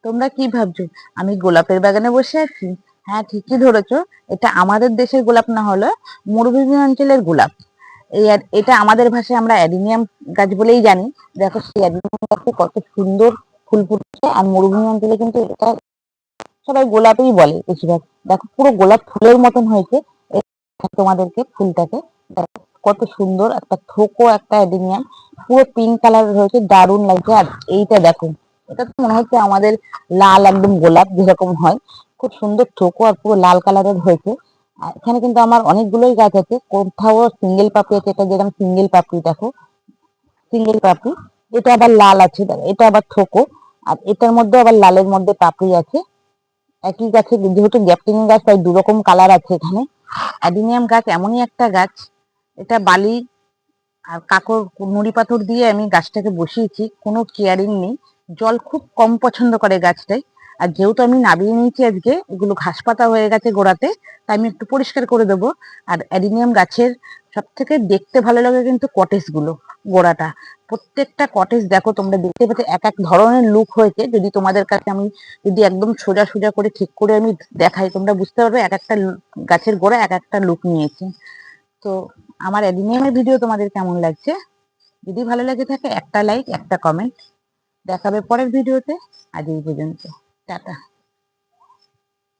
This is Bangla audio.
তোমরা কি ভাবছো আমি গোলাপের বাগানে বসে আছি? হ্যাঁ, ঠিকই ধরেছো। এটা আমাদের দেশের গোলাপ না হলে মরুভূমি অঞ্চলের গোলাপ। এটা আমাদের ভাষায় আমরা অ্যাডিনিয়াম গাছ বলেই জানি। দেখো সেই অ্যাডিনিয়াম গাছে কত সুন্দর ফুল ফুটেছে, আর মরুভূমি অঞ্চলে কিন্তু এটা সবাই গোলাপই বলে বেশিরভাগ। দেখো পুরো গোলাপ ফুলের মতন হয়েছে। এই তোমাদেরকে ফুলটাকে দেখো, কত সুন্দর একটা থোকো একটা অ্যাডিনিয়াম, পুরো পিঙ্ক কালারের হয়েছে, দারুণ লাগছে। আর এইটা দেখো, এটা তো মনে হচ্ছে আমাদের লাল একদম গোলাপ যেরকম হয়, খুব সুন্দর থোকো আর পুরো লাল কালারের হয়েছে। আর এখানে কিন্তু আমার অনেকগুলোই গাছ আছে, কোথাও সিঙ্গেল পাপড়ি আছে, এটা যেরকম সিঙ্গেল পাপড়ি দেখো, সিঙ্গেল পাপড়ি। এটা আবার লাল আছে, দেখো এটা আবার থোকো। আর এটার মধ্যে আবার লালের মধ্যে পাপড়ি আছে। একই গাছে যেহেতু গ্যাপটিং গাছ, তাই দু রকম কালার আছে এখানে। অ্যাডিনিয়াম গাছ এমনই একটা গাছ, এটা বালি আর কাকর নুড়ি পাথর দিয়ে আমি গাছটাকে বসিয়েছি, কোনো কেয়ারিং নেই। জল খুব কম পছন্দ করে গাছটাই। আর যেহেতু আমি নামিয়ে নিয়েছি আজকে, এগুলো ঘাস পাতা হয়ে গেছে গোড়াতে, তাই আমি একটু পরিষ্কার করে দেবো। আর অ্যাডিনিয়াম গাছের সব থেকে দেখতে ভালো লাগে কিন্তু কটেজ গুলো, গোড়াটা। প্রত্যেকটা কটেজ দেখো তোমরা দেখতে পাচ্ছ এক এক ধরনের লুক হয়েছে। যদি তোমাদের কাছে আমি যদি একদম সোজা সোজা করে ঠিক করে আমি দেখাই, তোমরা বুঝতে পারবে এক একটা গাছের গোড়া এক একটা লুক নিয়েছে। তো আমার অ্যাডিনিয়ামের ভিডিও তোমাদের কেমন লাগছে? যদি ভালো লাগে থাকে একটা লাইক একটা কমেন্ট। দেখাবে পরের ভিডিওতে। আজ এই পর্যন্ত। টাটা।